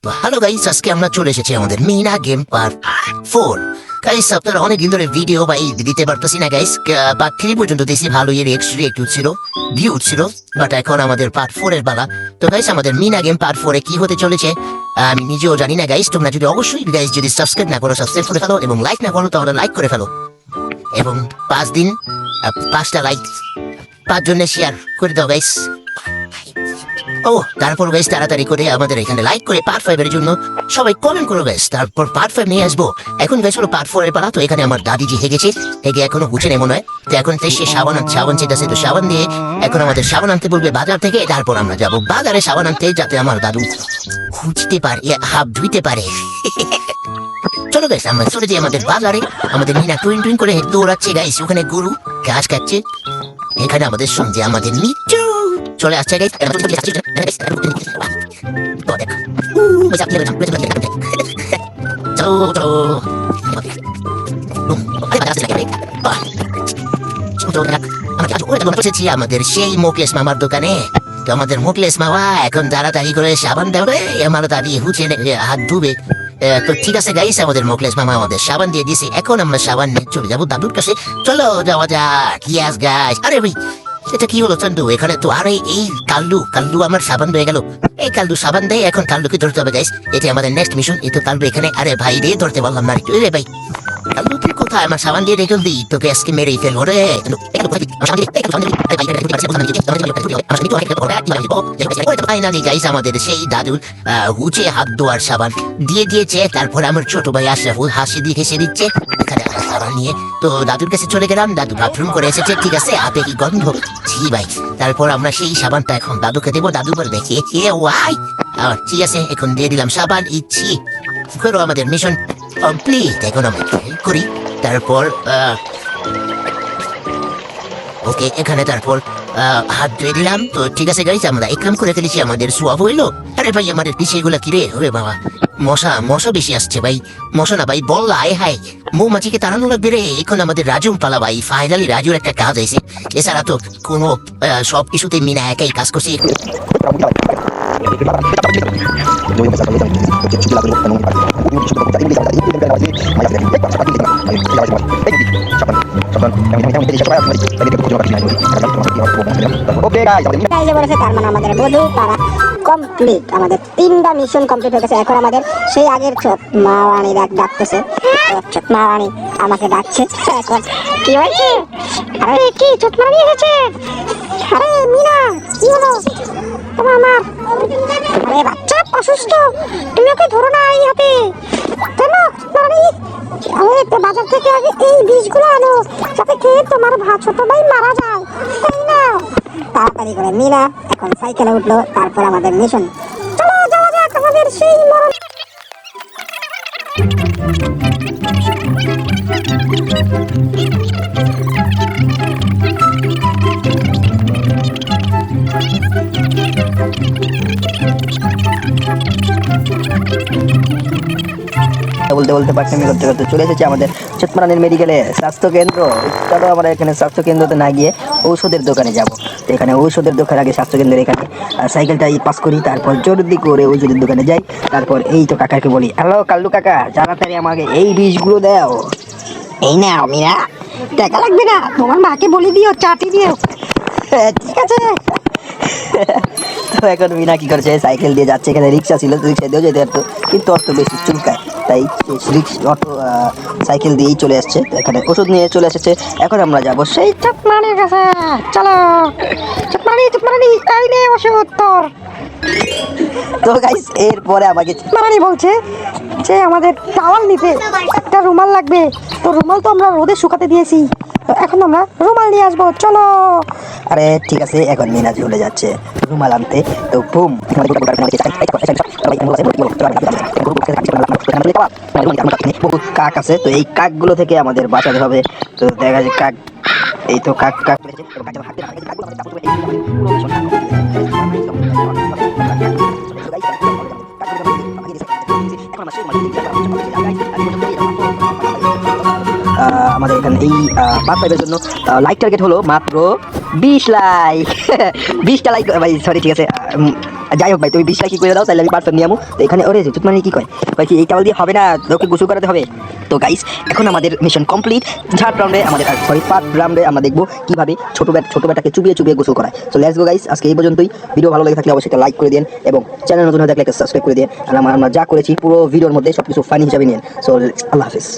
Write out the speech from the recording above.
Hello guys, আজকে আমরা চলে এসেছি আমাদের মিনা গেম পার্ট 4। গাইস আপনারা অনেকদিন ধরে ভিডিও বা দিতে পারতেছি না গাইস। পার্ট 3 পর্যন্ত দিয়েছি, ভালো রিয়েক্ট উঠছিল, ভিউ উঠছিল, বাট এখন আমাদের পার্ট 4 এর বেলা। তো গাইস আমাদের মিনা গেম পার্ট 4 এ কি হতে চলেছে আমি নিজেও জানি না গাইস। তোমরা যদি অবশ্যই গাইস যদি সাবস্ক্রাইব না করো সাবস্ক্রাইব করে ফেলো, এবং লাইক না করো তাহলে লাইক করে ফেলো, এবং 5টা লাইক 5 জনের শেয়ার করে দাও গাইস। ও তারপর গাইস তাড়াতাড়ি করে আমাদের এখানে লাইক করে পার্ট 5 এর জন্য সবাই কমেন্ট করো গাইস। তারপর পার্ট 5 নিয়ে আসবো। এখন গাইস হলো পার্ট 4 এর পালা। তো এখানে আমার দাদিজি হেগেছে, হেগে এখনো উঠে নেই মনে হয়। তো এখন সে সাবান চেয়েছে, তো সাবান দিয়ে এখন আমাদের সাবান আনতে বলবে বাজার থেকে। তারপর আমরা যাবো বাজারে সাবান আনতে, যাতে আমার দাদু খুঁজতে পারে, হাত ধুইতে পারে। চলো গাইস আমরা চলে যাই আমাদের বাজারে। আমাদের মিনা টুইন করে দৌড়াচ্ছে গাইস, ওখানে গরু ঘাস খাচ্ছে। এখানে আমাদের সঙ্গে আমাদের মিঠু চলে আসছে গাইস। আমাদের সেই মুকেশ মামার দোকানে। তো আমাদের মুকেশ মামা এখন তাড়াতাড়ি করে সাবান দেবে, আমার দাদি হুচে হাত ধুবে। তো ঠিক আছে গাইস, আমাদের মুকেশ মামা আমাদের সাবান দিয়ে দিয়েছে। এখন আমরা সাবান নিয়ে চলে যাবো দাদুর কাছে। চলো যাওয়া যাক। ইয়াস গাইস। আরে ভাই এটা কি হলো চন্দু? এখানে তো আরে এই কাল্লু আমার সাবান হয়ে গেল। এই কাল্লু সাবান দেয়, এখন কাল্লুকে ধরতে হবে গাইস। এটা আমাদের নেক্সট মিশন। এই তো কাল্লু এখানে। আরে ভাই রে ধরতে বললাম না রে ভাই। কাল্লু তুই কোথায়? আমার সাবান দিয়ে রেখে দিই, তোকে আজকে মেরেই ফেলবো রে। ফাইনালি গাইস আমাদের সেই দাদুর হুচে হাত ধোয়ার সাবান দিয়ে দিয়েছে। তারপর আমার ছোট ভাই আশরাফুল হাসি দিয়ে হেসে দিচ্ছে এখানে সাবান নিয়ে। তো দাদুর কাছে চলে গেলাম, দাদু বাথরুম করে এসেছে। ঠিক আছে, হাতে কি গন্ধ, জি ভাই। তারপর আমরা সেই সাবানটা এখন দাদুকে দেবো, দাদু বলবে কে ওয়াই। ঠিক আছে, এখন দিয়ে দিলাম সাবান। ইচ্ছি করো, আমাদের মিশন কমপ্লিট। এখন আমরা করি। তারপর ওকে এখানে তারপর হাত ধুয়ে দিলাম। তো ঠিক আছে গাইস, আমরা এক কাম করে ফেলেছি, আমাদের সোয়াব হইলো। আরে ভাই আমাদের পিছিয়ে এগুলা কিরে হবে বাবা? মশা বেশি আসছে ভাই। মশা না ভাই, বললা আয় হাই, মৌমাছিকে তাড়ানো লাগবে রে। এখন আমাদের রাজুর পালা ভাই। ফাইনালি রাজুর একটা কাজ হয়েছে, এছাড়া তো কোনো সব কিছুতে মিনা একাই কাজ করছে। কমপ্লিট, আমাদের 3টা মিশন কমপ্লিট হয়ে গেছে। এখন আমাদের সেই আগের ছোট মারানি ডাকতেছে। ছোট মারানি আমাকে ডাকছে। এখন কি হয়েছে? আরে কি ছোট মারানি এসেছে? আরে মিনা কি হলো তোমার? আরে বাচ্চা অসুস্থ, তুমি ওকে ধরো না এই হাতে। কেন মারানি? আরে বাজার থেকে আগে এই বীজগুলো আনো, যাতে খেয়ে তোমার ছোট ভাই মারা যায়, তাই না? তাড়াতাড়ি করে মিনা এখন সাইকেলে উঠলো। তারপর আমাদের মিশন। চলো যাওয়া যাক আমাদের সেই মরণ। বলতে পারছি করতে চলে এসেছি আমাদের চটমারানির মেডিকেলে স্বাস্থ্য কেন্দ্র। চলো আমরা এখানে স্বাস্থ্য কেন্দ্রতে না গিয়ে ঔষধের দোকানে যাব। তো এখানে ঔষধের দোকান আগে স্বাস্থ্য কেন্দ্রের এখানে সাইকেলটা পাস করি, তারপর জলদি করে ওষুধের দোকানে যাই। তারপর এই তো কাকাকে বলি, হ্যালো কাল্লু কাকা, তাড়াতাড়ি আমাকে এই বিষগুলো দাও। এই না মিনা, টাকা লাগবে না, তোমার মাকে বলে দিও চাটি দিও। ঠিক আছে। তো এখন মিনা কি করছে, সাইকেল দিয়ে যাচ্ছে। এখানে রিক্সা ছিল, রিক্সা দিয়েও যেতে পারতো, কিন্তু অত বেশি চুলকায়, তাই অটো সাইকেল দিয়েই চলে আসছে। এখানে ওষুধ নিয়ে চলে এসেছে। এখন আমরা যাবো সেই চটমানির কাছে। চলো চটমানি এই নে ওষুধ তোর। তো গাইস এরপরে আমাকে মারানি বলছে যে আমাদের টাওয়াল নিতে একটা রুমাল লাগবে। তো রুমাল তো আমরা রোদে শুকাতে দিয়েছি, তো এখন আমরা রুমাল নিয়ে আসবো। চলো। আরে ঠিক আছে, এখন মিনা চলে যাচ্ছে রুমাল আনতে। তো বুম, বহুত কাক আছে, তো এই কাকগুলো থেকে আমাদের বাঁচাতে হবে। তো দেখা যায় কাক, এই তো কাক আমাদের এখানে এই পার্ট 5 এর জন্য লাইক টার্গেট হলো মাত্র 20 লাইক। 20টা লাইক ভাই, সরি ঠিক আছে আর যাই হোক ভাই তুমি 20 লাখ কি করে দাও তাহলে আমি পারফেক্ট নিয়ে আমু। তো এখানে ওরে চুত মানে কি কয় কি এই টাওয়াল দিয়ে হবে না, তোকে গোসল করাতে হবে। তো গাইস এখন আমাদের মিশন কমপ্লিট। থার্ড রাউন্ডে আমাদের পার্ট রাউন্ডে আমরা দেখবো কিভাবে ছোট বেটাকে চুবিয়ে চুবিয়ে গোসল করায়। সো লেটস গো গাইস, আজকে এই পর্যন্তই। ভিডিও ভালো লেগে থাকলে অবশ্যই একটা লাইক করে দিন এবং চ্যানেল নতুন হয়ে থাকলে একটা সাবস্ক্রাইব করে দিন। আর আমরা যা করেছি পুরো ভিডিওর মধ্যে সবকিছু ফানি হিসাবে নিন। সো আল্লাহ হাফেজ।